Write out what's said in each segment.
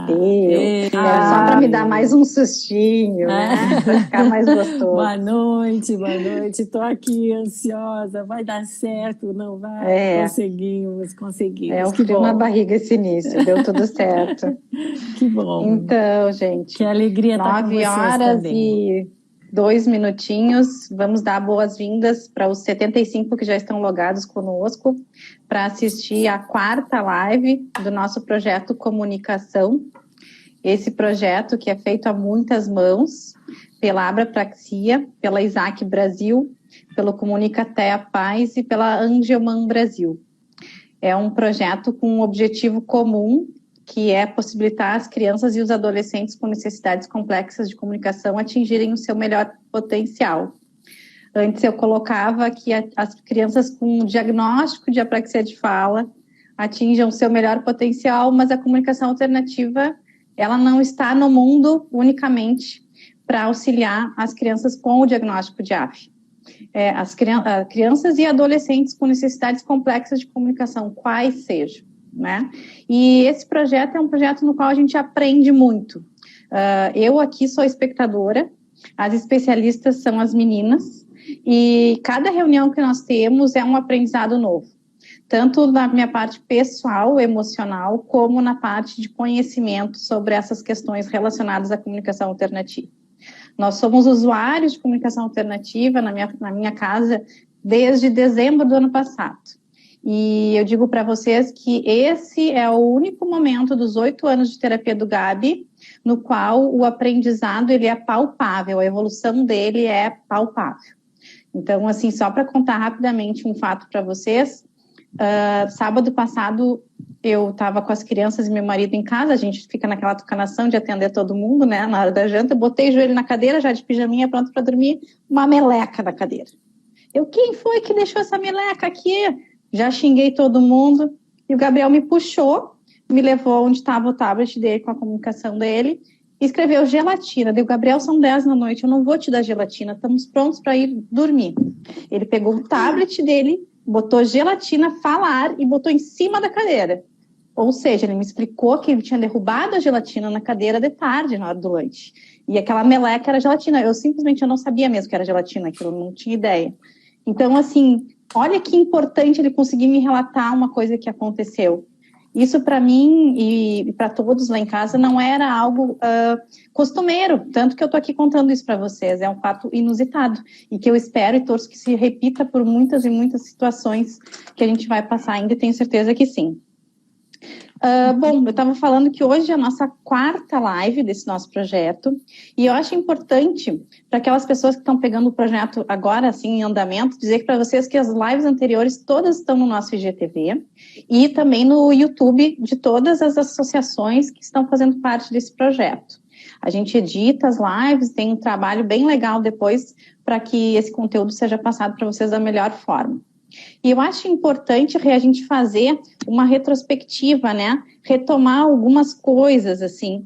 Deu. Era só para me dar mais um sustinho, né? Para ficar mais gostoso. Boa noite. Estou aqui ansiosa. Vai dar certo, não vai? Conseguimos. Um frio na barriga esse início, deu tudo certo. Que bom. Então, gente, que alegria estar com vocês 9h02. Vamos dar boas-vindas para os 75 que já estão logados conosco para assistir a 4ª live do nosso projeto Comunicação. Esse projeto que é feito a muitas mãos, pela Abrapraxia, pela Isaac Brasil, pelo Comunicatea Paz e pela Angelman Brasil. É um projeto com um objetivo comum, que é possibilitar as crianças e os adolescentes com necessidades complexas de comunicação atingirem o seu melhor potencial. Antes eu colocava que as crianças com diagnóstico de apraxia de fala atinjam o seu melhor potencial, mas a comunicação alternativa, ela não está no mundo unicamente para auxiliar as crianças com o diagnóstico de AF. As crianças e adolescentes com necessidades complexas de comunicação, quais sejam, né? E esse projeto é um projeto no qual a gente aprende muito. Eu aqui sou espectadora, as especialistas são as meninas, e cada reunião que nós temos é um aprendizado novo, tanto na minha parte pessoal, emocional, como na parte de conhecimento sobre essas questões relacionadas à comunicação alternativa. Nós somos usuários de comunicação alternativa na minha casa desde dezembro do ano passado. E eu digo para vocês que esse é o único momento dos 8 anos de terapia do Gabi, no qual o aprendizado ele é palpável, a evolução dele é palpável. Então, assim, só para contar rapidamente um fato para vocês, sábado passado eu estava com as crianças e meu marido em casa, a gente fica naquela tucanação de atender todo mundo, né, na hora da janta, eu botei o joelho na cadeira, já de pijaminha, pronto para dormir, uma meleca na cadeira. Quem foi que deixou essa meleca aqui? Já xinguei todo mundo, e o Gabriel me puxou, me levou onde estava o tablet dele com a comunicação dele, e escreveu gelatina. Deu, Gabriel, são 10 da noite, eu não vou te dar gelatina, estamos prontos para ir dormir. Ele pegou o tablet dele, botou gelatina, falar, e botou em cima da cadeira. Ou seja, ele me explicou que ele tinha derrubado a gelatina na cadeira de tarde, na hora do lanche. E aquela meleca era gelatina. Eu simplesmente não sabia mesmo que era gelatina, aquilo, eu não tinha ideia. Então, assim, olha que importante ele conseguir me relatar uma coisa que aconteceu. Isso para mim e para todos lá em casa não era algo costumeiro, tanto que eu estou aqui contando isso para vocês, é um fato inusitado e que eu espero e torço que se repita por muitas e muitas situações que a gente vai passar ainda, e tenho certeza que sim. Bom, eu estava falando que hoje é a nossa 4ª live desse nosso projeto, e eu acho importante para aquelas pessoas que estão pegando o projeto agora, assim, em andamento, dizer para vocês que as lives anteriores todas estão no nosso IGTV e também no YouTube de todas as associações que estão fazendo parte desse projeto. A gente edita as lives, tem um trabalho bem legal depois para que esse conteúdo seja passado para vocês da melhor forma. E eu acho importante a gente fazer uma retrospectiva, né? Retomar algumas coisas, assim.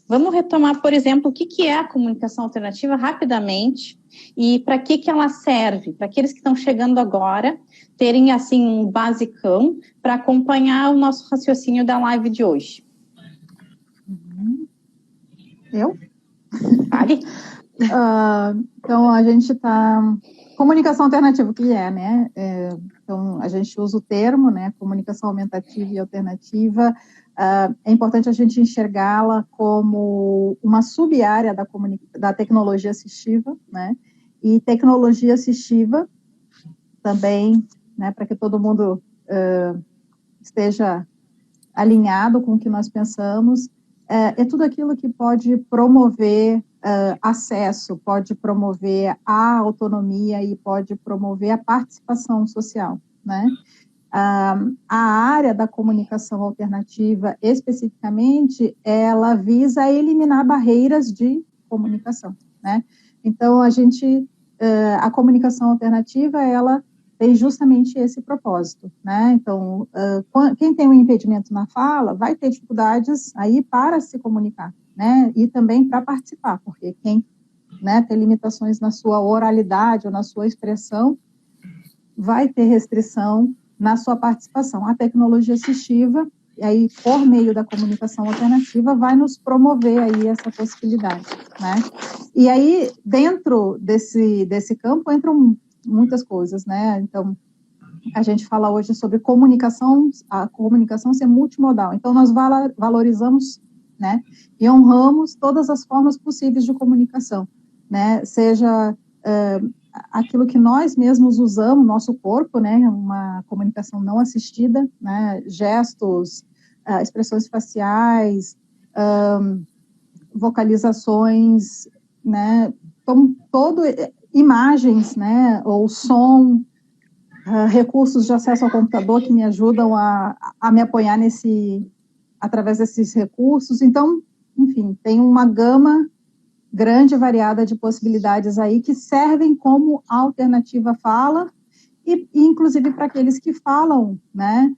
Vamos retomar, por exemplo, o que é a comunicação alternativa rapidamente e para que ela serve, para aqueles que estão chegando agora terem, assim, um basicão para acompanhar o nosso raciocínio da live de hoje. Eu? Vale. Então, a gente está... Comunicação alternativa, o que é, né? Então, a gente usa o termo, né? Comunicação aumentativa e alternativa. É importante a gente enxergá-la como uma sub-área da tecnologia assistiva, né? E tecnologia assistiva também, né? Para que todo mundo esteja alinhado com o que nós pensamos, é tudo aquilo que pode promover acesso, pode promover a autonomia e pode promover a participação social, né? A área da comunicação alternativa, especificamente, ela visa eliminar barreiras de comunicação, né? Então, a comunicação alternativa, ela tem justamente esse propósito, né? Então, quem tem um impedimento na fala vai ter dificuldades aí para se comunicar, né? E também para participar, porque quem, né, tem limitações na sua oralidade ou na sua expressão vai ter restrição na sua participação. A tecnologia assistiva, aí, por meio da comunicação alternativa, vai nos promover aí essa possibilidade, né? E aí, dentro desse campo, entram muitas coisas, né? Então, a gente fala hoje sobre comunicação, a comunicação ser multimodal. Então, nós valorizamos, né, e honramos todas as formas possíveis de comunicação, né? Seja aquilo que nós mesmos usamos, nosso corpo, né, uma comunicação não assistida, né, gestos, expressões faciais, vocalizações, né, então, imagens, né, ou som, recursos de acesso ao computador que me ajudam a me apoiar através desses recursos. Então, enfim, tem uma gama grande e variada de possibilidades aí que servem como alternativa à fala e inclusive para aqueles que falam, né,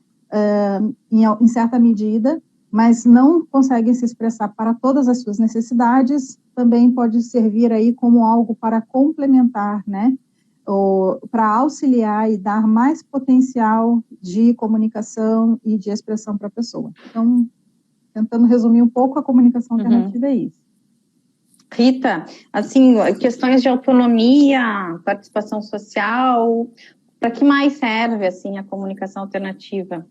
em certa medida, mas não conseguem se expressar para todas as suas necessidades, também pode servir aí como algo para complementar, né, ou para auxiliar e dar mais potencial de comunicação e de expressão para a pessoa. Então, tentando resumir um pouco, a comunicação alternativa é isso. Rita, assim, questões de autonomia, participação social, para que mais serve, assim, a comunicação alternativa?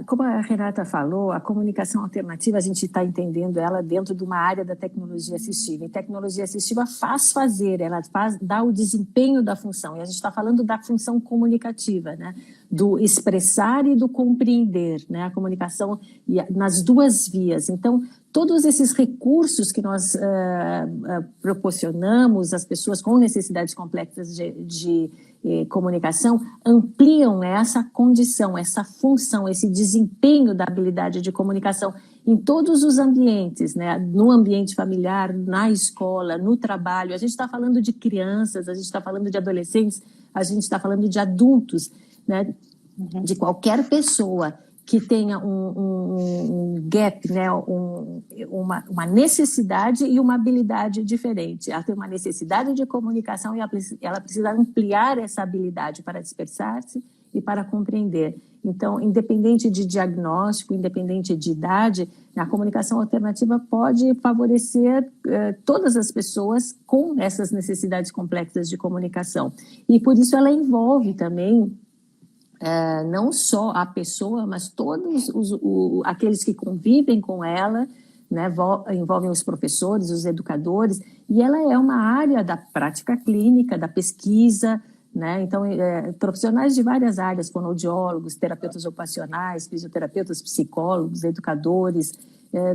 Como a Renata falou, a comunicação alternativa, a gente está entendendo ela dentro de uma área da tecnologia assistiva. E tecnologia assistiva faz fazer, ela dá o desempenho da função. E a gente está falando da função comunicativa, né? Do expressar e do compreender, né? A comunicação nas duas vias. Então, todos esses recursos que nós proporcionamos às pessoas com necessidades complexas de comunicação ampliam essa condição, essa função, esse desempenho da habilidade de comunicação em todos os ambientes, né? No ambiente familiar, na escola, no trabalho. A gente está falando de crianças, a gente está falando de adolescentes, a gente está falando de adultos, né? De qualquer pessoa que tenha um gap, né, uma necessidade e uma habilidade diferente. Ela tem uma necessidade de comunicação e ela precisa ampliar essa habilidade para dispersar-se e para compreender. Então, independente de diagnóstico, independente de idade, a comunicação alternativa pode favorecer todas as pessoas com essas necessidades complexas de comunicação. E por isso ela envolve também não só a pessoa, mas todos aqueles que convivem com ela, né, envolvem os professores, os educadores, e ela é uma área da prática clínica, da pesquisa, né? Então, profissionais de várias áreas, fonoaudiólogos, terapeutas ocupacionais, fisioterapeutas, psicólogos, educadores,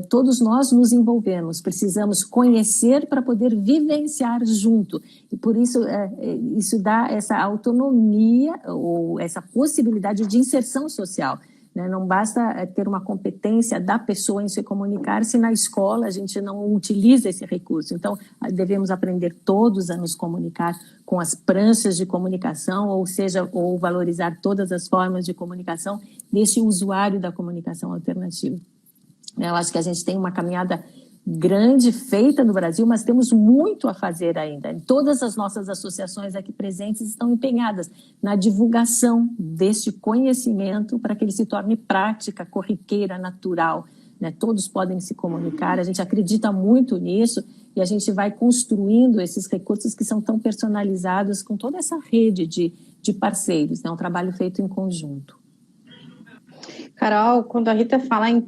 todos nós nos envolvemos, precisamos conhecer para poder vivenciar junto. E por isso, isso dá essa autonomia ou essa possibilidade de inserção social, né? Não basta ter uma competência da pessoa em se comunicar se na escola a gente não utiliza esse recurso. Então, devemos aprender todos a nos comunicar com as pranchas de comunicação, ou valorizar todas as formas de comunicação deste usuário da comunicação alternativa. Eu acho que a gente tem uma caminhada grande feita no Brasil, mas temos muito a fazer ainda. Todas as nossas associações aqui presentes estão empenhadas na divulgação deste conhecimento para que ele se torne prática, corriqueira, natural, né? Todos podem se comunicar, a gente acredita muito nisso e a gente vai construindo esses recursos que são tão personalizados com toda essa rede de parceiros. É um trabalho feito em conjunto. Carol, quando a Rita fala em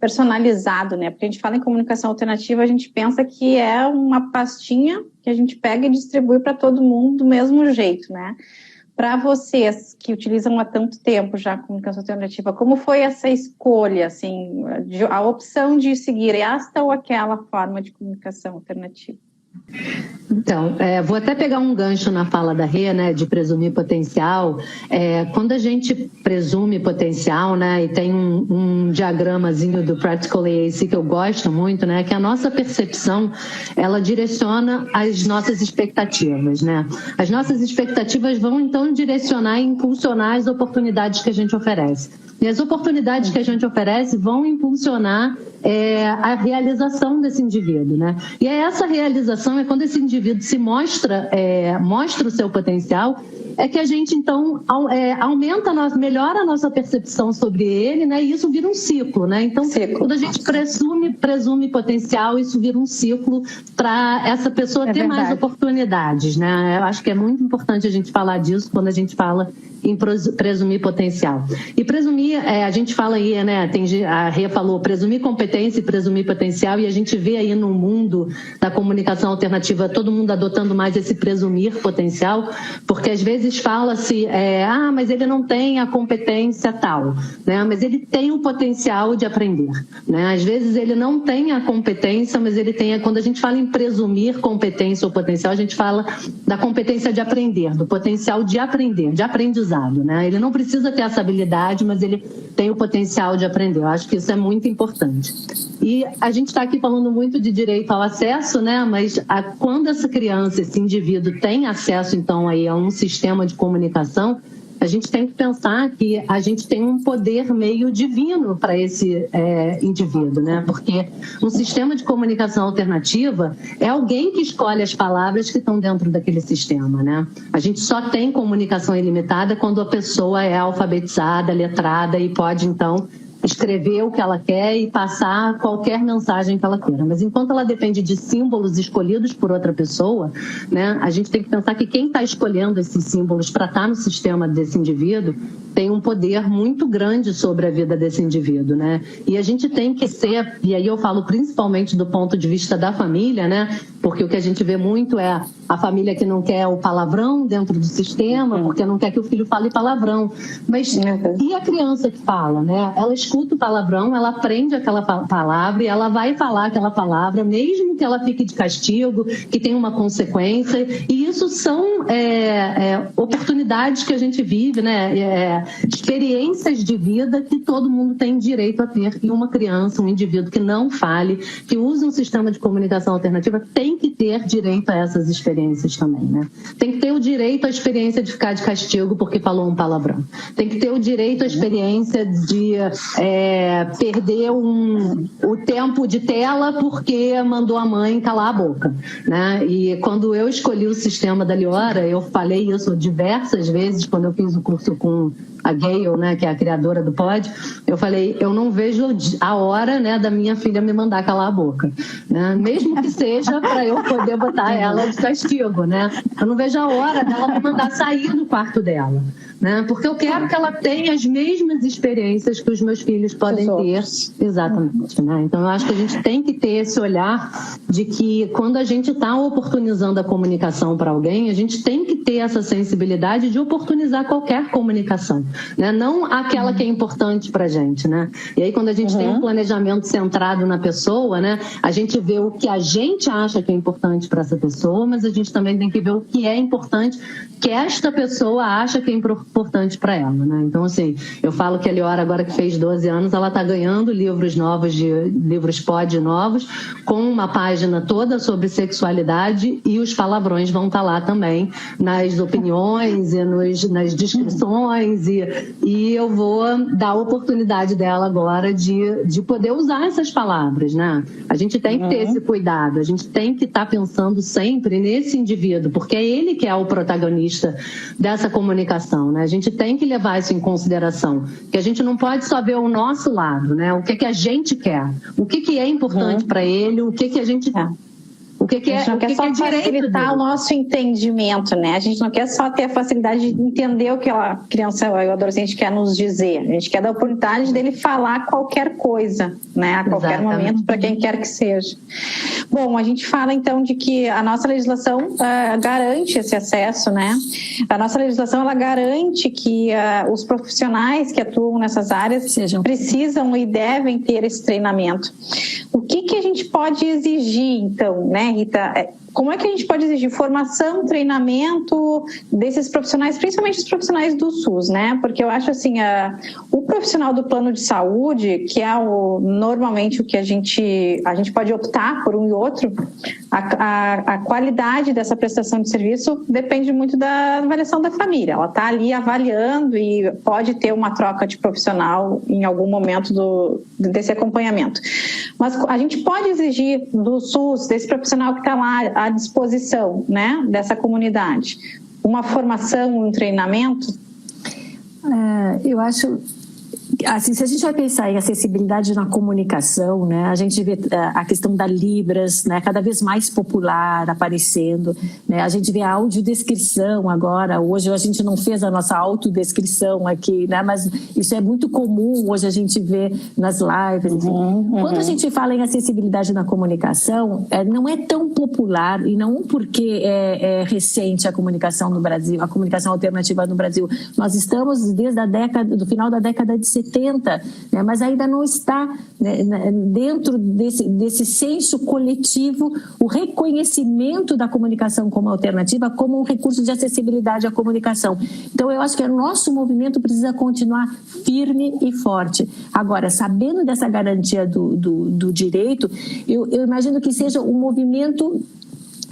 personalizado, né? Porque a gente fala em comunicação alternativa, a gente pensa que é uma pastinha que a gente pega e distribui para todo mundo do mesmo jeito, né? Para vocês que utilizam há tanto tempo já a comunicação alternativa, como foi essa escolha, assim, a opção de seguir esta ou aquela forma de comunicação alternativa? Então, vou até pegar um gancho na fala da Rê, né, de presumir potencial. Quando a gente presume potencial, né, e tem um diagramazinho do Practical AAC que eu gosto muito, né, que a nossa percepção, ela direciona as nossas expectativas, né. As nossas expectativas vão, então, direcionar e impulsionar as oportunidades que a gente oferece. E as oportunidades que a gente oferece vão impulsionar a realização desse indivíduo, né? E essa realização é quando esse indivíduo se mostra o seu potencial é que a gente, então, aumenta, melhora a nossa percepção sobre ele, né? E isso vira um ciclo, né? Então, quando a gente presume potencial, isso vira um ciclo para essa pessoa ter mais oportunidades, né? Eu acho que é muito importante a gente falar disso quando a gente fala em presumir potencial. E presumir, a gente fala aí, né? A Rê falou, presumir competência e presumir potencial, e a gente vê aí no mundo da comunicação alternativa todo mundo adotando mais esse presumir potencial, porque às vezes fala-se, mas ele não tem a competência tal, né? Mas ele tem o potencial de aprender, né? Às vezes ele não tem a competência, mas ele tem, quando a gente fala em presumir competência ou potencial, a gente fala da competência de aprender, do potencial de aprender, de aprendizado, né? Ele não precisa ter essa habilidade, mas ele tem o potencial de aprender. Eu acho que isso é muito importante. E a gente está aqui falando muito de direito ao acesso, né? Mas quando essa criança, esse indivíduo tem acesso, então, aí, a um sistema de comunicação, a gente tem que pensar que a gente tem um poder meio divino para esse indivíduo, né? Porque um sistema de comunicação alternativa é alguém que escolhe as palavras que estão dentro daquele sistema, né? A gente só tem comunicação ilimitada quando a pessoa é alfabetizada, letrada e pode, então, escrever o que ela quer e passar qualquer mensagem que ela queira. Mas enquanto ela depende de símbolos escolhidos por outra pessoa, né, a gente tem que pensar que quem está escolhendo esses símbolos para estar no sistema desse indivíduo tem um poder muito grande sobre a vida desse indivíduo, né? E a gente tem que ser, e aí eu falo principalmente do ponto de vista da família, né? Porque o que a gente vê muito é a família que não quer o palavrão dentro do sistema, porque não quer que o filho fale palavrão. Mas e a criança que fala, né? Ela escuta o palavrão, ela aprende aquela palavra e ela vai falar aquela palavra, mesmo que ela fique de castigo, que tenha uma consequência. E isso são oportunidades que a gente vive, né? Experiências de vida que todo mundo tem direito a ter. E uma criança, um indivíduo que não fale, que use um sistema de comunicação alternativa, tem que ter direito a essas experiências também, né? Tem que ter o direito à experiência de ficar de castigo porque falou um palavrão. Tem que ter o direito à experiência de perder o tempo de tela porque mandou a mãe calar a boca, né? E quando eu escolhi o sistema da Liora, eu falei isso diversas vezes quando eu fiz o curso com a Gayle, né, que é a criadora do Pod, eu falei, eu não vejo a hora, né, da minha filha me mandar calar a boca, né? Mesmo que seja para eu poder botar ela de castigo, né? Eu não vejo a hora dela me mandar sair do quarto dela, né? Porque eu quero que ela tenha as mesmas experiências que os meus filhos podem ter. Exatamente, né? Então eu acho que a gente tem que ter esse olhar de que quando a gente está oportunizando a comunicação para alguém, a gente tem que ter essa sensibilidade de oportunizar qualquer comunicação, né? Não aquela que é importante para a gente, né? E aí quando a gente tem um planejamento centrado na pessoa, né? A gente vê o que a gente acha que é importante para essa pessoa, mas a gente também tem que ver o que é importante que esta pessoa acha que é importante para ela, né? Então, assim, eu falo que a Liora, agora que fez 12 anos, ela está ganhando livros novos, livros pod novos, com uma página toda sobre sexualidade, e os palavrões vão estar lá também, nas opiniões e nas descrições, e eu vou dar a oportunidade dela agora de poder usar essas palavras, né? A gente tem que ter esse cuidado, a gente tem que estar pensando sempre nesse indivíduo, porque é ele que é o protagonista dessa comunicação, né? A gente tem que levar isso em consideração, que a gente não pode só ver o nosso lado, né? O que a gente quer, o que é importante para ele, o que a gente O que é, a gente não quer só facilitar o nosso entendimento, né? A gente não quer só ter a facilidade de entender o que a criança ou o adolescente quer nos dizer. A gente quer dar a oportunidade dele falar qualquer coisa, né? A qualquer momento, para quem quer que seja. Bom, a gente fala então de que a nossa legislação garante esse acesso, né? A nossa legislação, ela garante que os profissionais que atuam nessas áreas precisam e devem ter esse treinamento. O que a gente pode exigir, então, né, Rita? Como é que a gente pode exigir formação, treinamento desses profissionais, principalmente os profissionais do SUS, né? Porque eu acho assim, o profissional do plano de saúde, que é normalmente o que a gente pode optar por um e outro, a qualidade dessa prestação de serviço depende muito da avaliação da família. Ela está ali avaliando e pode ter uma troca de profissional em algum momento desse acompanhamento. Mas a gente pode exigir do SUS, desse profissional que está lá à disposição, né, dessa comunidade, uma formação, um treinamento? Eu acho... Assim, se a gente vai pensar em acessibilidade na comunicação, né, a gente vê a questão da Libras, né, cada vez mais popular aparecendo, né, a gente vê a audiodescrição agora. Hoje a gente não fez a nossa autodescrição aqui, né, mas isso é muito comum hoje a gente vê nas lives. Quando a gente fala em acessibilidade na comunicação, não é tão popular, e não porque é recente a comunicação no Brasil, a comunicação alternativa no Brasil. Nós estamos desde do final da década de 70, né, mas ainda não está, né, dentro desse senso coletivo o reconhecimento da comunicação como alternativa, como um recurso de acessibilidade à comunicação. Então, eu acho que o nosso movimento precisa continuar firme e forte. Agora, sabendo dessa garantia do direito, eu imagino que seja um movimento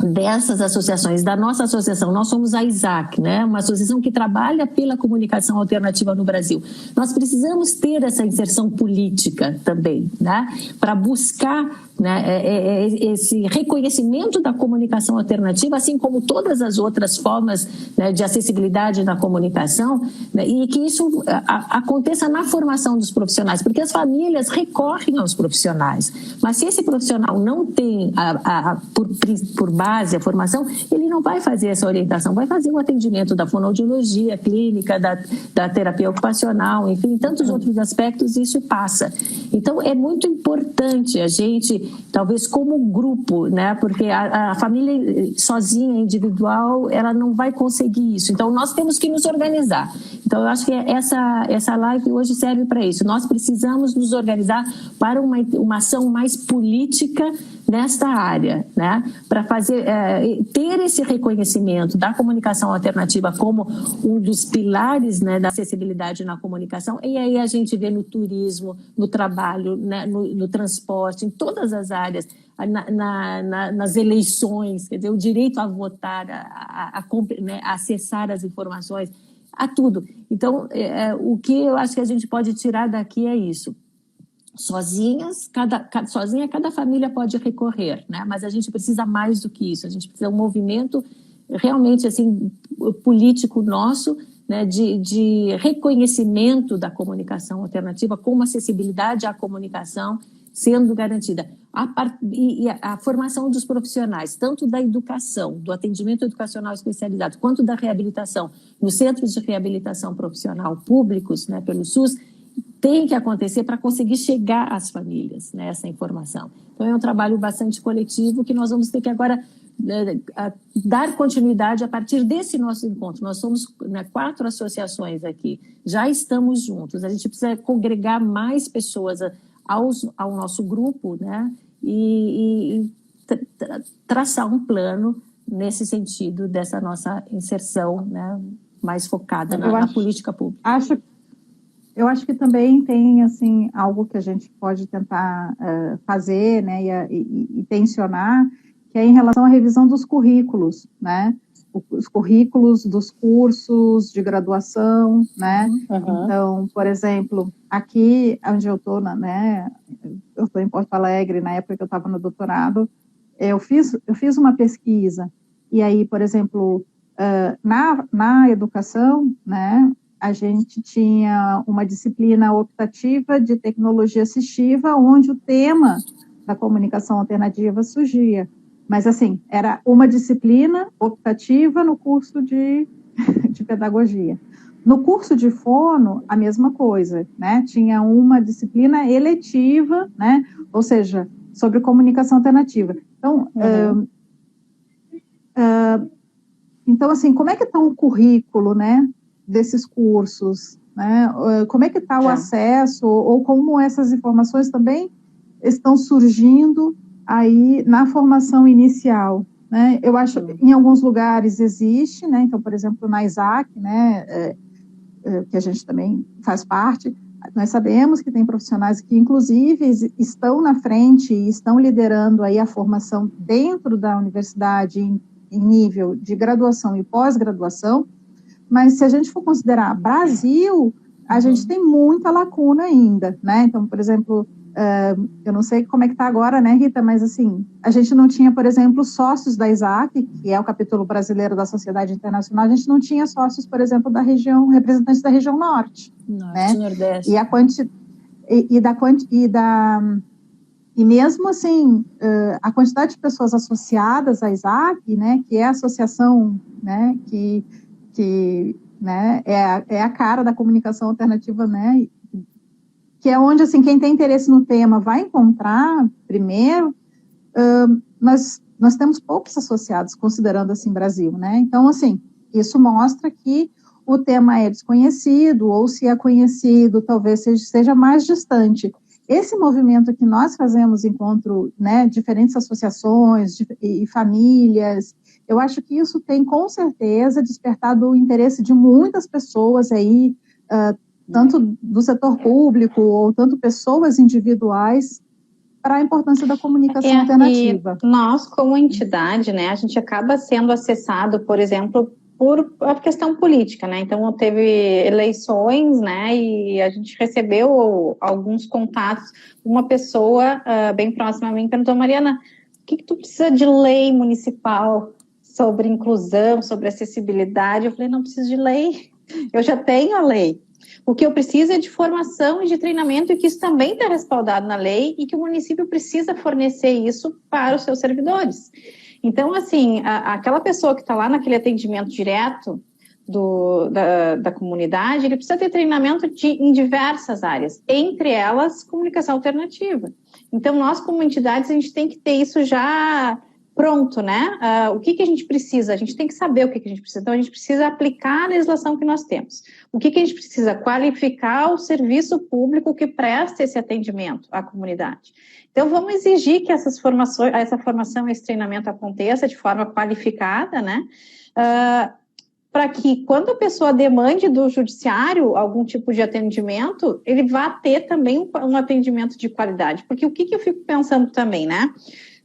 dessas associações, da nossa associação. Nós somos a ISAC, né? Uma associação que trabalha pela comunicação alternativa no Brasil. Nós precisamos ter essa inserção política também, né? Para buscar, né, esse reconhecimento da comunicação alternativa, assim como todas as outras formas, né, de acessibilidade na comunicação, né, e que isso aconteça na formação dos profissionais, porque as famílias recorrem aos profissionais, mas se esse profissional não tem por base a formação, ele não vai fazer essa orientação, vai fazer o atendimento da fonoaudiologia clínica, da terapia ocupacional, enfim, tantos outros aspectos, isso passa. Então, é muito importante a gente, talvez como grupo, né? Porque a família sozinha, individual, ela não vai conseguir isso. Então, nós temos que nos organizar. Então, eu acho que essa live hoje serve para isso. Nós precisamos nos organizar para uma ação mais política nesta área, né? Para ter esse reconhecimento da comunicação alternativa como um dos pilares, né, da acessibilidade na comunicação. E aí a gente vê no turismo, no trabalho, né, no transporte, em todas as áreas, nas eleições, quer dizer, o direito a votar, a acessar as informações, a tudo. Então, o que eu acho que a gente pode tirar daqui é isso. Sozinha cada família pode recorrer, né? Mas a gente precisa mais do que isso. A gente precisa de um movimento realmente assim, político nosso, né, de reconhecimento da comunicação alternativa como acessibilidade à comunicação sendo garantida. E a formação dos profissionais, tanto da educação, do atendimento educacional especializado, quanto da reabilitação, nos centros de reabilitação profissional públicos, né, pelo SUS, tem que acontecer para conseguir chegar às famílias, né, essa informação. Então, é um trabalho bastante coletivo que nós vamos ter que agora dar continuidade a partir desse nosso encontro. Nós somos, né, 4 associações aqui, já estamos juntos, a gente precisa congregar mais pessoas ao nosso grupo, né, e traçar um plano nesse sentido dessa nossa inserção, né, mais focada na política pública. Eu acho que também tem assim, algo que a gente pode tentar fazer, né, e tensionar, que é em relação à revisão dos currículos, né? Os currículos dos cursos de graduação, né? Uhum. Então, por exemplo, aqui onde eu estou, né? Eu estou em Porto Alegre, na época que eu estava no doutorado, eu fiz uma pesquisa, e aí, por exemplo, na educação, né? A gente tinha uma disciplina optativa de tecnologia assistiva, onde o tema da comunicação alternativa surgia. Mas, assim, era uma disciplina optativa no curso de pedagogia. No curso de fono, a mesma coisa, né? Tinha uma disciplina eletiva, né? Ou seja, sobre comunicação alternativa. Então, então assim, como é que está o currículo, né, desses cursos, né? Como é que está o acesso, ou como essas informações também estão surgindo aí na formação inicial, né? Eu acho que em alguns lugares existe, né? Então, por exemplo, na ISAC, né, que a gente também faz parte, nós sabemos que tem profissionais que, inclusive, estão na frente e estão liderando aí a formação dentro da universidade em nível de graduação e pós-graduação, mas se a gente for considerar Brasil, a gente tem muita lacuna ainda, né? Então, por exemplo, eu não sei como é que está agora, né, Rita, mas assim, a gente não tinha, por exemplo, sócios da ISAC, que é o capítulo brasileiro da Sociedade Internacional, a gente não tinha sócios, por exemplo, da região, representantes da região norte, né? Nordeste. E mesmo assim, a quantidade de pessoas associadas à ISAC, né, que é a associação, né, que né, é a cara da comunicação alternativa, né, que é onde, assim, quem tem interesse no tema vai encontrar primeiro, mas nós temos poucos associados, considerando, assim, Brasil, né? Então, assim, isso mostra que o tema é desconhecido, ou se é conhecido, talvez seja mais distante. Esse movimento que nós fazemos, encontro, né, diferentes associações e famílias, eu acho que isso tem, com certeza, despertado o interesse de muitas pessoas aí, tanto do setor público ou tanto pessoas individuais, para a importância da comunicação alternativa. E nós, como entidade, né, a gente acaba sendo acessado, por exemplo, por a questão política, né? Então, teve eleições, né, e a gente recebeu alguns contatos. Uma pessoa bem próxima a mim perguntou: Mariana, o que tu precisa de lei municipal sobre inclusão, sobre acessibilidade? Eu falei: não preciso de lei, eu já tenho a lei. O que eu preciso é de formação e de treinamento, e que isso também está respaldado na lei, e que o município precisa fornecer isso para os seus servidores. Então, assim, aquela pessoa que está lá naquele atendimento direto da comunidade, ele precisa ter treinamento em diversas áreas, entre elas, comunicação alternativa. Então, nós, como entidades, a gente tem que ter isso já pronto, né? O que a gente precisa? A gente tem que saber o que a gente precisa. Então, a gente precisa aplicar a legislação que nós temos. O que a gente precisa? Qualificar o serviço público que presta esse atendimento à comunidade. Então, vamos exigir que essa formação, esse treinamento aconteça de forma qualificada, né? Para que, quando a pessoa demande do judiciário algum tipo de atendimento, ele vá ter também um atendimento de qualidade. Porque o que eu fico pensando também, né?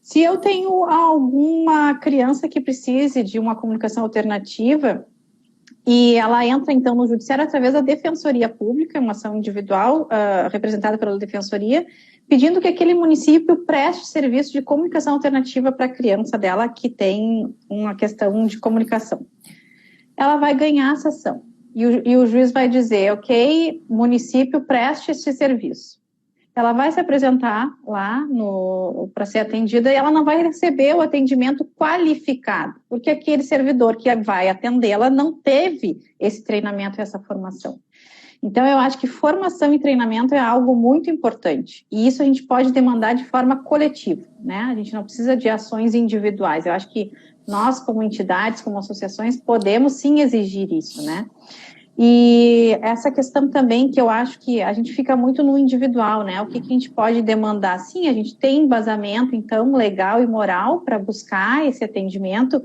Se eu tenho alguma criança que precise de uma comunicação alternativa e ela entra, então, no judiciário através da Defensoria Pública, uma ação individual representada pela Defensoria, pedindo que aquele município preste serviço de comunicação alternativa para a criança dela que tem uma questão de comunicação. Ela vai ganhar essa ação. E o juiz vai dizer: ok, município, preste esse serviço. Ela vai se apresentar lá para ser atendida e ela não vai receber o atendimento qualificado, porque aquele servidor que vai atendê-la não teve esse treinamento e essa formação. Então, eu acho que formação e treinamento é algo muito importante, e isso a gente pode demandar de forma coletiva, né? A gente não precisa de ações individuais. Eu acho que nós, como entidades, como associações, podemos sim exigir isso, né? E essa questão também, que eu acho que a gente fica muito no individual, né? O que a gente pode demandar? Sim, a gente tem embasamento, então, legal e moral para buscar esse atendimento,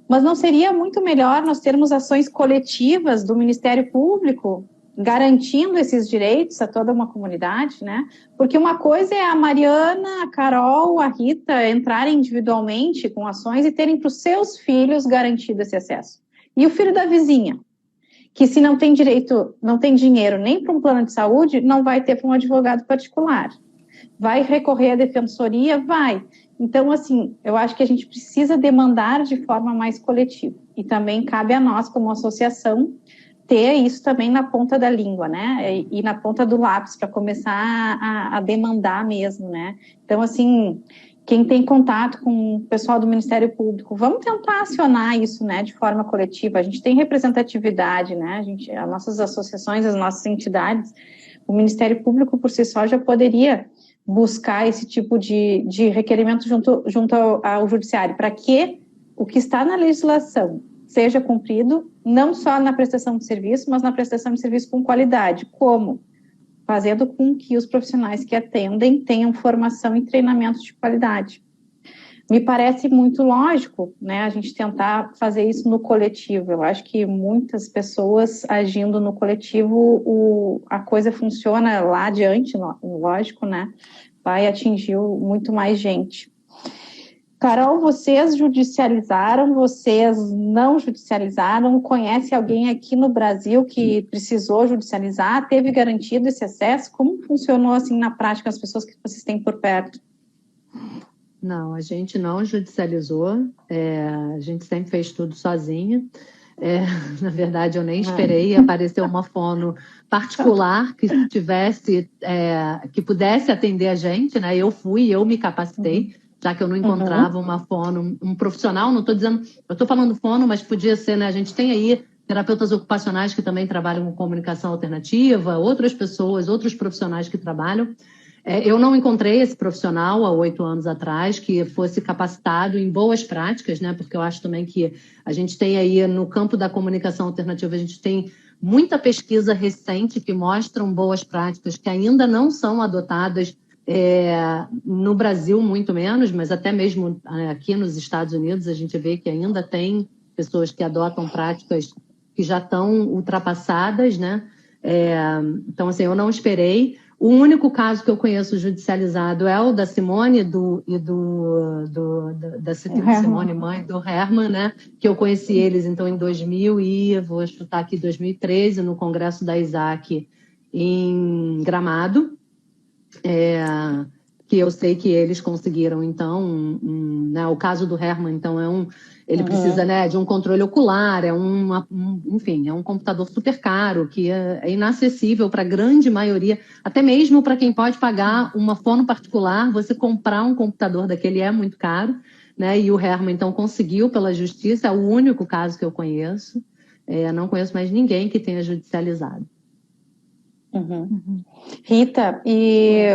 mas não seria muito melhor nós termos ações coletivas do Ministério Público garantindo esses direitos a toda uma comunidade, né? Porque uma coisa é a Mariana, a Carol, a Rita entrarem individualmente com ações e terem para os seus filhos garantido esse acesso. E o filho da vizinha, que se não tem direito, não tem dinheiro nem para um plano de saúde, não vai ter para um advogado particular. Vai recorrer à defensoria? Vai. Então, assim, eu acho que a gente precisa demandar de forma mais coletiva. E também cabe a nós, como associação, ter isso também na ponta da língua, né? E na ponta do lápis, para começar a demandar mesmo, né? Então, assim, quem tem contato com o pessoal do Ministério Público, vamos tentar acionar isso, né, de forma coletiva. A gente tem representatividade, né, as nossas associações, as nossas entidades, o Ministério Público por si só já poderia buscar esse tipo de requerimento junto ao Judiciário, para que o que está na legislação seja cumprido, não só na prestação de serviço, mas na prestação de serviço com qualidade. Como? Fazendo com que os profissionais que atendem tenham formação e treinamento de qualidade. Me parece muito lógico, né, a gente tentar fazer isso no coletivo. Eu acho que muitas pessoas agindo no coletivo, a coisa funciona lá adiante, lógico, né, vai atingir muito mais gente. Carol, vocês judicializaram, vocês não judicializaram? Conhece alguém aqui no Brasil que precisou judicializar? Teve garantido esse acesso? Como funcionou assim na prática as pessoas que vocês têm por perto? Não, a gente não judicializou, a gente sempre fez tudo sozinha. Na verdade, eu nem esperei aparecer uma fono particular que tivesse, que pudesse atender a gente, né? Eu me capacitei, já que eu não encontrava uma fono, um profissional, não estou dizendo, eu estou falando fono, mas podia ser, né? A gente tem aí terapeutas ocupacionais que também trabalham com comunicação alternativa, outras pessoas, outros profissionais que trabalham. Eu não encontrei esse profissional há 8 anos atrás que fosse capacitado em boas práticas, né? Porque eu acho também que a gente tem aí no campo da comunicação alternativa, a gente tem muita pesquisa recente que mostram boas práticas que ainda não são adotadas no Brasil, muito menos, mas até mesmo aqui nos Estados Unidos a gente vê que ainda tem pessoas que adotam práticas que já estão ultrapassadas, né? Então, assim, eu não esperei. O único caso que eu conheço judicializado é o da Simone da Simone, mãe do Herman, né? Que eu conheci eles, então, em 2013, no Congresso da Isaac, em Gramado, que eu sei que eles conseguiram, então, né? O caso do Herman, então, ele precisa, né, de um controle ocular, enfim, é um computador super caro, que é inacessível para a grande maioria, até mesmo para quem pode pagar uma fono particular, você comprar um computador daquele é muito caro, né? E o Herman, então, conseguiu pela justiça, é o único caso que eu conheço, não conheço mais ninguém que tenha judicializado. Rita, e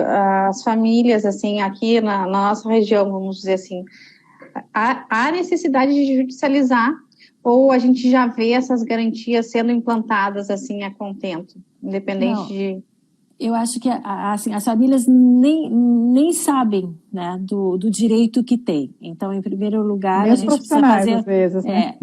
as famílias, assim, aqui na nossa região, vamos dizer assim, há necessidade de judicializar ou a gente já vê essas garantias sendo implantadas, assim, a contento, independente de... Eu acho que assim, as famílias nem sabem, né, do direito que tem. Então, em primeiro lugar, mesmo a gente precisa fazer... às vezes, né?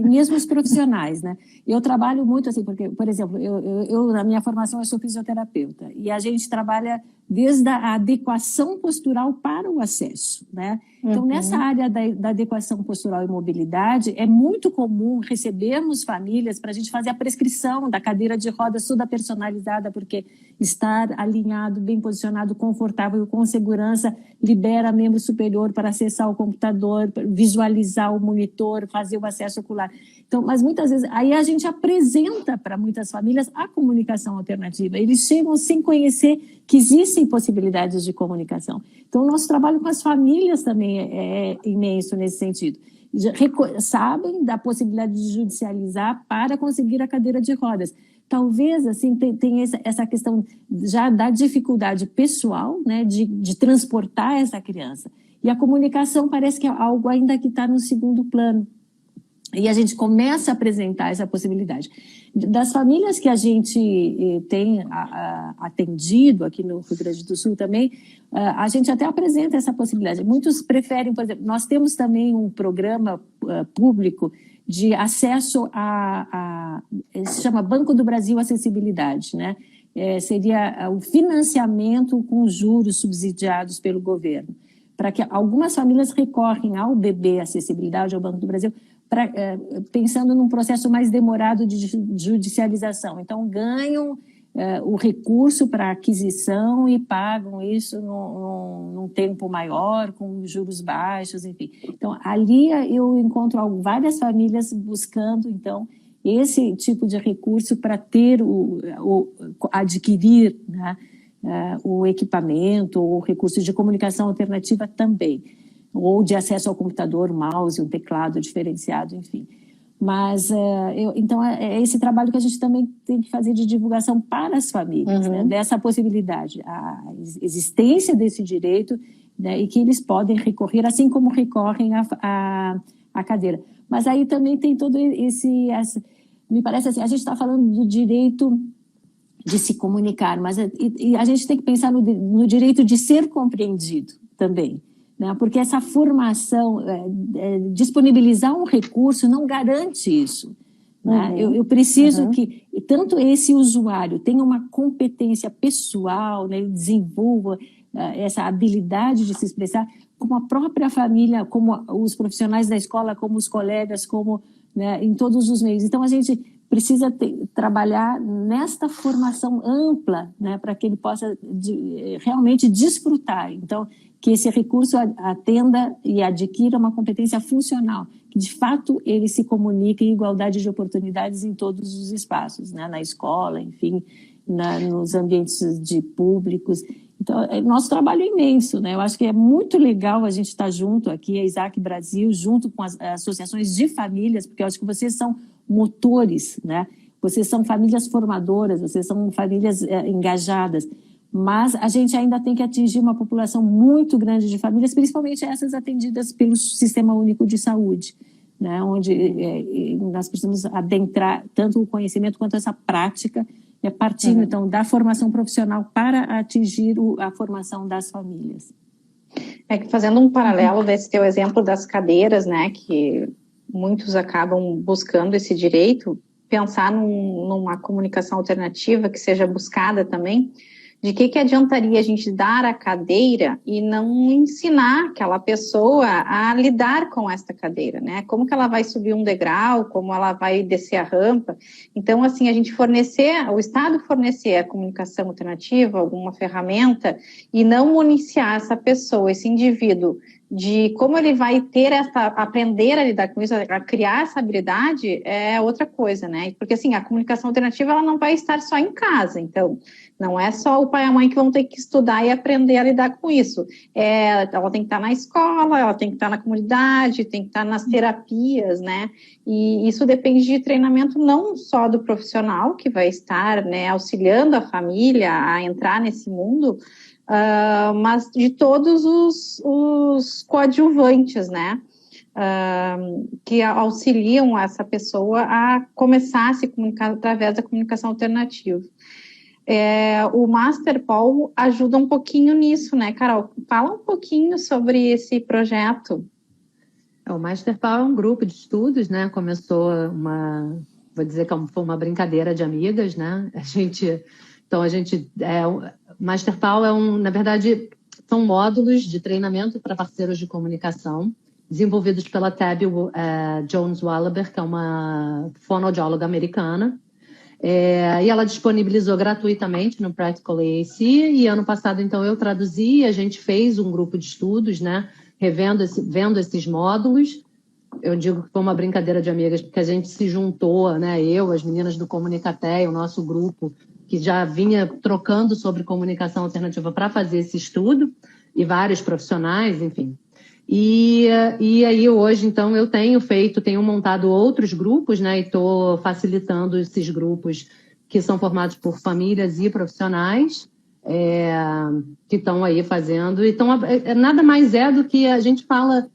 Mesmo os profissionais, né? Eu trabalho muito assim, porque, por exemplo, eu na minha formação eu sou fisioterapeuta e a gente trabalha desde a adequação postural para o acesso, né? Então, nessa área da adequação postural e mobilidade, é muito comum recebermos famílias para a gente fazer a prescrição da cadeira de rodas toda personalizada, porque estar alinhado, bem posicionado, confortável, com segurança, libera membro superior para acessar o computador, visualizar o monitor, fazer o acesso ocular. Então, mas muitas vezes, aí a gente apresenta para muitas famílias a comunicação alternativa. Eles chegam sem conhecer que existem possibilidades de comunicação. Então, o nosso trabalho com as famílias também é imenso nesse sentido. Sabem da possibilidade de judicializar para conseguir a cadeira de rodas. Talvez, assim, tenha essa questão já da dificuldade pessoal, né, de transportar essa criança. E a comunicação parece que é algo ainda que está no segundo plano. E a gente começa a apresentar essa possibilidade. Das famílias que a gente tem atendido aqui no Rio Grande do Sul também, a gente até apresenta essa possibilidade. Muitos preferem, por exemplo, nós temos também um programa público de acesso se chama Banco do Brasil Acessibilidade, né? Seria o financiamento com juros subsidiados pelo governo, para que algumas famílias recorrem ao BB Acessibilidade, ao Banco do Brasil, pensando num processo mais demorado de judicialização. Então, ganham o recurso para aquisição e pagam isso num tempo maior, com juros baixos, enfim. Então, ali eu encontro várias famílias buscando, então, esse tipo de recurso para ter adquirir, né, o equipamento, o recurso de comunicação alternativa também, ou de acesso ao computador, mouse, um teclado diferenciado, enfim. Mas, então, é esse trabalho que a gente também tem que fazer de divulgação para as famílias, né, dessa possibilidade, a existência desse direito, né, e que eles podem recorrer, assim como recorrem à cadeira. Mas aí também tem todo me parece assim, a gente está falando do direito de se comunicar, mas e a gente tem que pensar no direito de ser compreendido também, né? Porque essa formação, disponibilizar um recurso não garante isso. Né? Eu preciso que tanto esse usuário tenha uma competência pessoal, né, desenvolva essa habilidade de se expressar, como a própria família, como os profissionais da escola, como os colegas, como, né, em todos os meios. Então, a gente precisa trabalhar nesta formação ampla, né, para que ele possa realmente desfrutar. Então, que esse recurso atenda e adquira uma competência funcional, que de fato ele se comunique em igualdade de oportunidades em todos os espaços, né, na escola, enfim, nos ambientes públicos. Então, nosso trabalho é imenso, né? Eu acho que é muito legal a gente estar junto aqui, a Isaac Brasil, junto com as associações de famílias, porque eu acho que vocês são motores, né? Vocês são famílias formadoras, vocês são famílias engajadas, mas a gente ainda tem que atingir uma população muito grande de famílias, principalmente essas atendidas pelo Sistema Único de Saúde, né? Onde nós precisamos adentrar tanto o conhecimento quanto essa prática, partindo, então, da formação profissional para atingir a formação das famílias. Fazendo um paralelo desse teu exemplo das cadeiras, né, que muitos acabam buscando esse direito, pensar numa comunicação alternativa que seja buscada também, de que adiantaria a gente dar a cadeira e não ensinar aquela pessoa a lidar com esta cadeira, né? Como que ela vai subir um degrau, como ela vai descer a rampa. Então, assim, a gente o Estado fornecer a comunicação alternativa, alguma ferramenta, e não municiar essa pessoa, esse indivíduo, de como ele vai aprender a lidar com isso, a criar essa habilidade, é outra coisa, né? Porque, assim, a comunicação alternativa, ela não vai estar só em casa, então, não é só o pai e a mãe que vão ter que estudar e aprender a lidar com isso. Ela tem que estar na escola, ela tem que estar na comunidade, tem que estar nas terapias, né? E isso depende de treinamento não só do profissional, que vai estar, né, auxiliando a família a entrar nesse mundo, mas de todos os coadjuvantes, né? Que auxiliam essa pessoa a começar a se comunicar através da comunicação alternativa. O Master Paul ajuda um pouquinho nisso, né, Carol? Fala um pouquinho sobre esse projeto. O Master Paul é um grupo de estudos, né? Começou vou dizer que foi uma brincadeira de amigas, né? Master Paul na verdade, são módulos de treinamento para parceiros de comunicação, desenvolvidos pela Tabby Jones-Wallaber, que é uma fonoaudióloga americana. E ela disponibilizou gratuitamente no Practical AAC, e ano passado, então, eu traduzi, a gente fez um grupo de estudos, né, vendo esses módulos. Eu digo que foi uma brincadeira de amigas, porque a gente se juntou, né, as meninas do Comunicaté, o nosso grupo, que já vinha trocando sobre comunicação alternativa para fazer esse estudo, e profissionais, enfim. E aí hoje, então, eu tenho montado outros grupos, né, e estou facilitando esses grupos que são formados por famílias e profissionais que estão aí fazendo. Então, nada mais do que a gente fala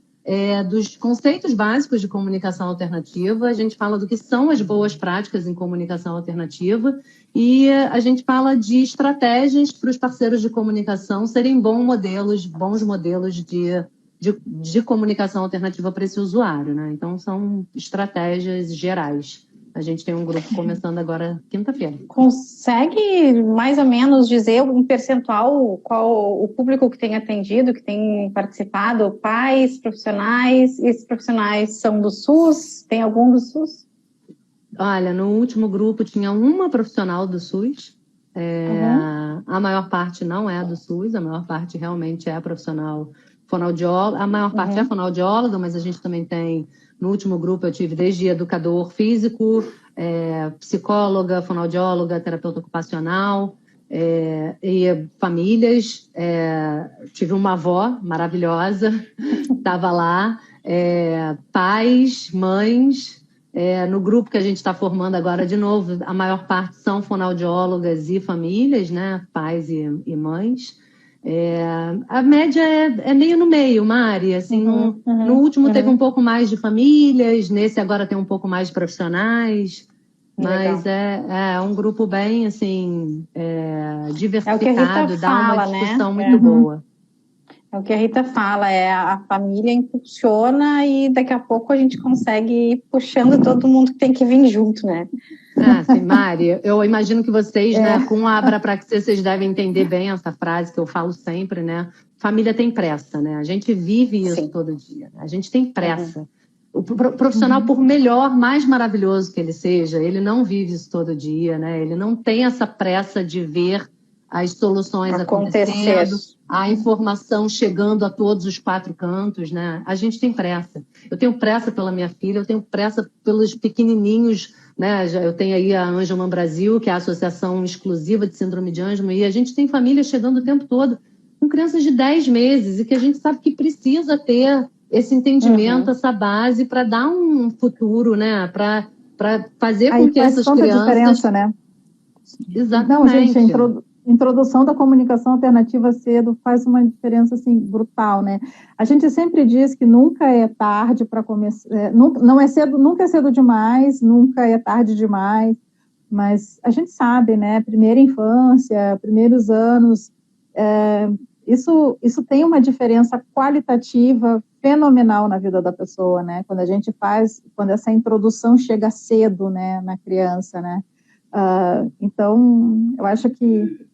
dos conceitos básicos de comunicação alternativa, a gente fala do que são as boas práticas em comunicação alternativa, e a gente fala de estratégias para os parceiros de comunicação serem bons modelos de comunicação alternativa para esse usuário, né? Então, são estratégias gerais. A gente tem um grupo começando agora quinta-feira. Consegue mais ou menos dizer um percentual, qual o público que tem atendido, que tem participado, pais, profissionais? Esses profissionais são do SUS? Tem algum do SUS? Olha, no último grupo tinha uma profissional do SUS. A maior parte não é do SUS, a maior parte realmente é profissional fonoaudióloga. A maior parte é fonoaudióloga, mas a gente também tem, no último grupo eu tive desde educador físico, psicóloga, fonoaudióloga, terapeuta ocupacional, e famílias. Tive uma avó maravilhosa, estava lá, pais, mães. No grupo que a gente está formando agora, de novo, a maior parte são fonoaudiólogas e famílias, né? Pais e mães. A média é meio no meio, Mari. Assim, no último teve um pouco mais de famílias, nesse agora tem um pouco mais de profissionais, mas é um grupo bem assim, diversificado, dá uma discussão muito boa. É o que a Rita fala, a família impulsiona e daqui a pouco a gente consegue ir puxando todo mundo que tem que vir junto, né? Sim, Mari, eu imagino que vocês, né, com a Abrapraxia, vocês devem entender bem essa frase que eu falo sempre, né? família tem pressa, né? A gente vive isso Sim. todo dia. A gente tem pressa. O profissional, por melhor, mais maravilhoso que ele seja, ele não vive isso todo dia, né? Ele não tem essa pressa de ver as soluções acontecendo, a informação chegando a todos os 4 cantos, né? A gente tem pressa. Eu tenho pressa pela minha filha, eu tenho pressa pelos pequenininhos, né? Eu tenho aí a Angelman Brasil, que é a associação exclusiva de síndrome de Angelman, e a gente tem família chegando o tempo todo com crianças de 10 meses e que a gente sabe que precisa ter esse entendimento, essa base para dar um futuro, né? Para fazer com que essas crianças... diferença, né? Exatamente. Não, gente, a introdução da comunicação alternativa cedo faz uma diferença, assim, brutal, né? A gente sempre diz que nunca é tarde para começar, não é cedo, nunca é cedo demais, nunca é tarde demais, mas a gente sabe, né? Primeira infância, primeiros anos, isso tem uma diferença qualitativa fenomenal na vida da pessoa, né? Quando essa introdução chega cedo, né, na criança, né? Então, eu acho que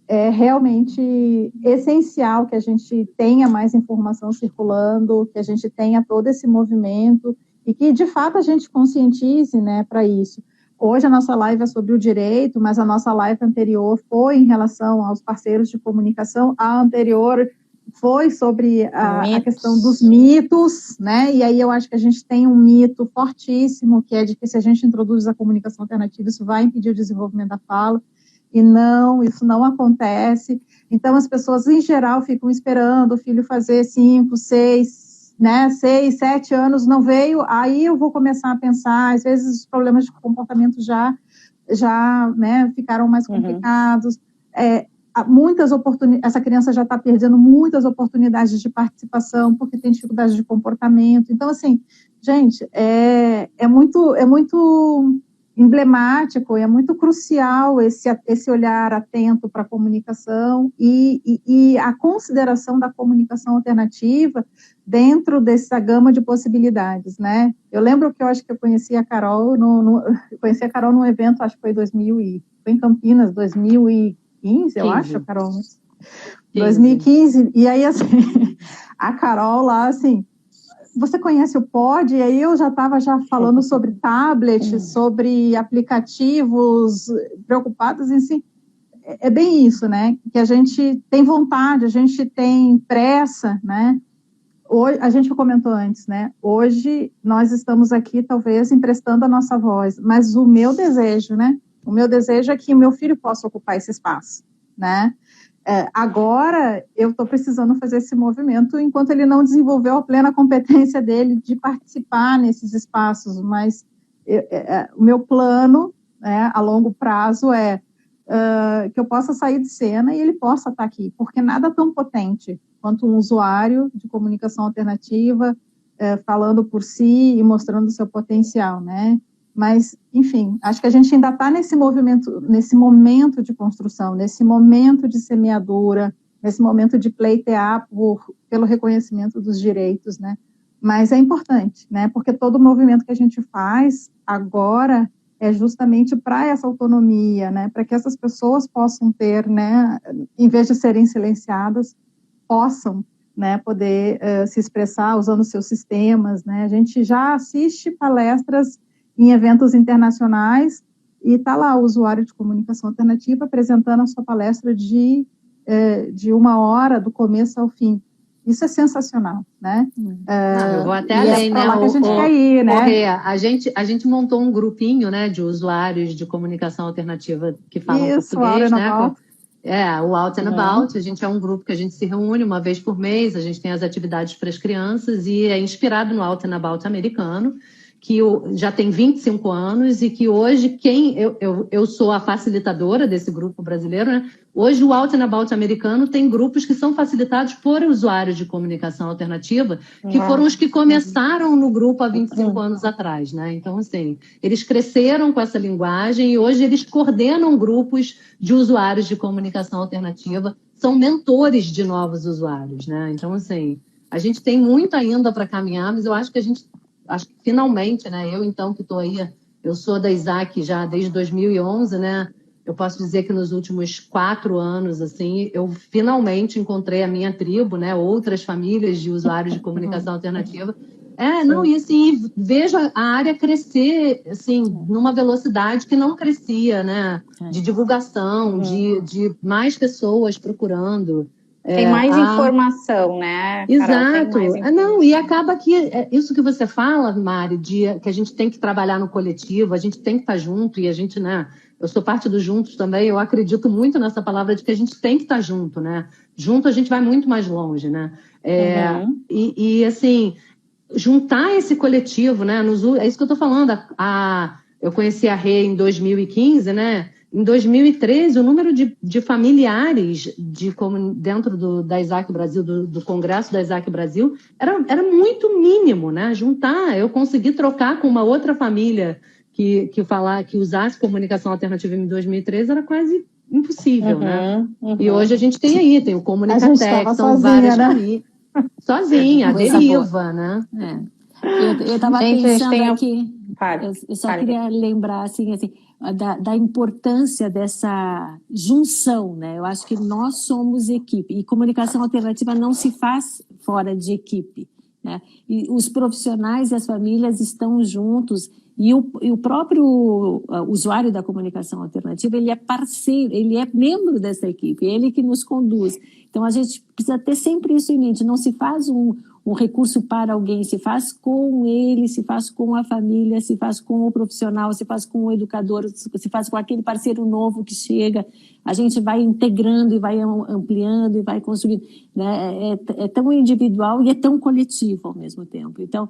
é realmente essencial que a gente tenha mais informação circulando, que a gente tenha todo esse movimento e que, de fato, a gente conscientize, né, para isso. Hoje a nossa live é sobre o direito, mas a nossa live anterior foi em relação aos parceiros de comunicação, a anterior foi sobre a questão dos mitos, né? E aí eu acho que a gente tem um mito fortíssimo, que é de que se a gente introduz a comunicação alternativa, isso vai impedir o desenvolvimento da fala, e não, isso não acontece. Então as pessoas, em geral, ficam esperando o filho fazer 5, 6, né, 6, 7 anos, não veio, aí eu vou começar a pensar, às vezes os problemas de comportamento já né, ficaram mais complicados, essa criança já está perdendo muitas oportunidades de participação porque tem dificuldade de comportamento. Então, assim, gente, é muito emblemático, é muito crucial esse olhar atento para a comunicação e a consideração da comunicação alternativa dentro dessa gama de possibilidades, né? Eu lembro que eu acho que eu conheci a Carol num evento, acho que foi foi em Campinas, 2015, eu acho, Carol. 2015, e aí, assim, a Carol lá, assim, você conhece o Pod? E aí eu já estava falando sobre tablet, sobre aplicativos, preocupados em si. É bem isso, né? Que a gente tem vontade, a gente tem pressa, né? Hoje, a gente comentou antes, né? Hoje nós estamos aqui, talvez, emprestando a nossa voz, mas o meu desejo, né? O meu desejo é que o meu filho possa ocupar esse espaço, né? Agora, eu estou precisando fazer esse movimento enquanto ele não desenvolveu a plena competência dele de participar nesses espaços, mas o meu plano, né, a longo prazo é que eu possa sair de cena e ele possa estar aqui, porque nada tão potente quanto um usuário de comunicação alternativa falando por si e mostrando o seu potencial, né? Mas, enfim, acho que a gente ainda está nesse momento de construção, nesse momento de semeadura, nesse momento de pleitear pelo reconhecimento dos direitos, né? Mas é importante, né? Porque todo o movimento que a gente faz agora é justamente para essa autonomia, né? Para que essas pessoas possam ter, né? Em vez de serem silenciadas, possam, né? Poder se expressar usando seus sistemas, né? A gente já assiste palestras em eventos internacionais, e está lá o usuário de comunicação alternativa apresentando a sua palestra de 1 hora, do começo ao fim. Isso é sensacional, né? Eu vou até além, né? Que a gente quer ir, né? A gente montou um grupinho, né, de usuários de comunicação alternativa que falam português, né? O Out and About. A gente é um grupo que a gente se reúne uma vez por mês, a gente tem as atividades para as crianças e é inspirado no Out and About americano, que já tem 25 anos e que hoje eu sou a facilitadora desse grupo brasileiro, né? Hoje o Out and About americano tem grupos que são facilitados por usuários de comunicação alternativa, que foram os que começaram no grupo há 25 anos atrás, né? Então, assim, eles cresceram com essa linguagem e hoje eles coordenam grupos de usuários de comunicação alternativa, são mentores de novos usuários, né? Então, assim, a gente tem muito ainda para caminhar, mas eu acho que finalmente, né, eu então que estou aí, eu sou da Isaac já desde 2011, né, eu posso dizer que nos últimos 4 anos, assim, eu finalmente encontrei a minha tribo, né? Outras famílias de usuários de comunicação alternativa. Não, e assim, vejo a área crescer, assim, numa velocidade que não crescia, né? De divulgação, de mais pessoas procurando. Tem mais informação, né, Carol? Exato. Não, e acaba que isso que você fala, Mari, que a gente tem que trabalhar no coletivo, a gente tem que estar junto, e a gente, né? Eu sou parte do Juntos também, eu acredito muito nessa palavra de que a gente tem que estar junto, né? Junto a gente vai muito mais longe, né? E assim, juntar esse coletivo, né? É isso que eu estou falando. Eu conheci a Rê em 2015, né? Em 2013, o número de familiares dentro da Isaac Brasil, do Congresso da Isaac Brasil, era muito mínimo, né? Eu consegui trocar com uma outra família que usasse comunicação alternativa em 2013, era quase impossível, né? E hoje a gente tem o Comunicatec, são várias famílias. Sozinha, a deriva, né? Eu estava pensando aqui, eu só queria lembrar assim, da importância dessa junção, né? Eu acho que nós somos equipe, e comunicação alternativa não se faz fora de equipe, né? E os profissionais e as famílias estão juntos, e o próprio usuário da comunicação alternativa, ele é parceiro, ele é membro dessa equipe, é ele que nos conduz. Então, a gente precisa ter sempre isso em mente, não se faz um recurso para alguém, se faz com ele, se faz com a família, se faz com o profissional, se faz com o educador, se faz com aquele parceiro novo que chega, a gente vai integrando e vai ampliando e vai construindo, né? É tão individual e é tão coletivo ao mesmo tempo. Então,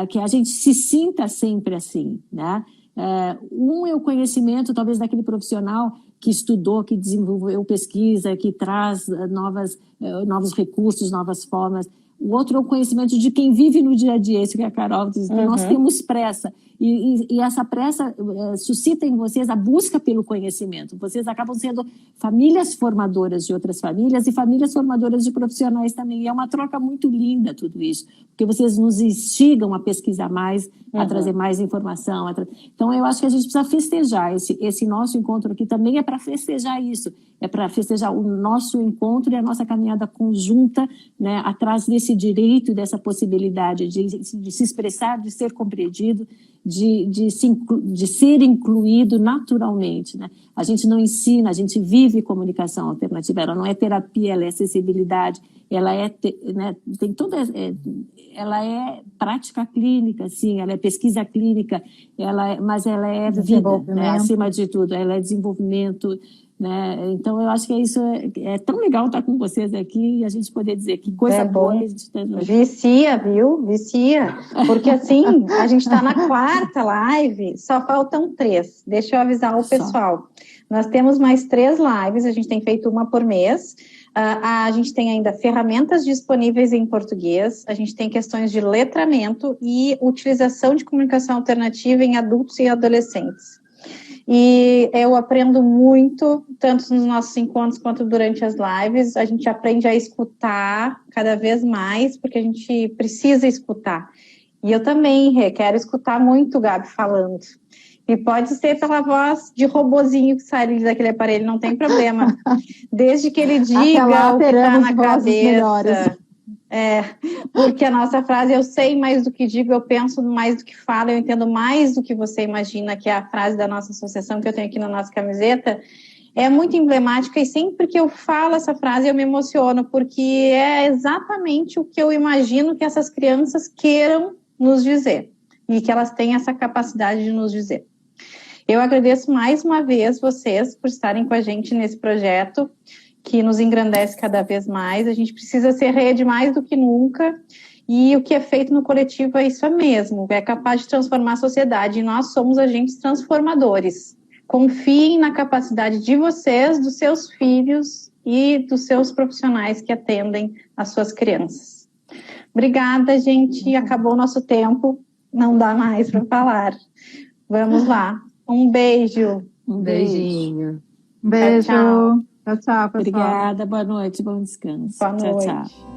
que a gente se sinta sempre assim, né? É o conhecimento, talvez, daquele profissional que estudou, que desenvolveu pesquisa, que traz novos recursos, novas formas. O outro é o conhecimento de quem vive no dia a dia, isso que a Carol diz, que nós temos pressa. E essa pressa suscita em vocês a busca pelo conhecimento. Vocês acabam sendo famílias formadoras de outras famílias e famílias formadoras de profissionais também. E é uma troca muito linda tudo isso, porque vocês nos instigam a pesquisar mais, a trazer mais informação. Então, eu acho que a gente precisa festejar. Esse nosso encontro aqui também é para festejar isso. É para festejar o nosso encontro e a nossa caminhada conjunta, né, atrás desse direito, dessa possibilidade de se expressar, de ser compreendido, de ser incluído naturalmente, né? A gente não ensina, a gente vive comunicação alternativa, ela não é terapia, ela é acessibilidade, ela tem toda, ela é prática clínica, sim, ela é pesquisa clínica, mas ela é vida, né? Acima de tudo, ela é desenvolvimento, né? Então, eu acho que isso é tão legal estar com vocês aqui e a gente poder dizer que coisa boa que a gente tem. Vicia, viu? Vicia. Porque assim, a gente está na 4ª live, só faltam 3. Deixa eu avisar o pessoal. Nós temos mais 3 lives, a gente tem feito uma por mês. A gente tem ainda ferramentas disponíveis em português, a gente tem questões de letramento e utilização de comunicação alternativa em adultos e adolescentes. E eu aprendo muito, tanto nos nossos encontros quanto durante as lives. A gente aprende a escutar cada vez mais, porque a gente precisa escutar. E eu também quero escutar muito o Gabi falando. E pode ser pela voz de robozinho que sai daquele aparelho, não tem problema. Desde que ele diga o que está na cabeça. Porque a nossa frase, eu sei mais do que digo, eu penso mais do que falo, eu entendo mais do que você imagina, que é a frase da nossa associação que eu tenho aqui na nossa camiseta, é muito emblemática, e sempre que eu falo essa frase eu me emociono, porque é exatamente o que eu imagino que essas crianças queiram nos dizer, e que elas têm essa capacidade de nos dizer. Eu agradeço mais uma vez vocês por estarem com a gente nesse projeto, que nos engrandece cada vez mais. A gente precisa ser rede mais do que nunca, e o que é feito no coletivo é isso mesmo, é capaz de transformar a sociedade, e nós somos agentes transformadores. Confiem na capacidade de vocês, dos seus filhos e dos seus profissionais que atendem as suas crianças. Obrigada, gente, acabou o nosso tempo, não dá mais para falar. Vamos lá, um beijo. Um beijinho. Beijo. Tchau, tchau. Tchau, tchau, pessoal. Obrigada, boa noite, bom descanso. Boa noite. Tchau, tchau.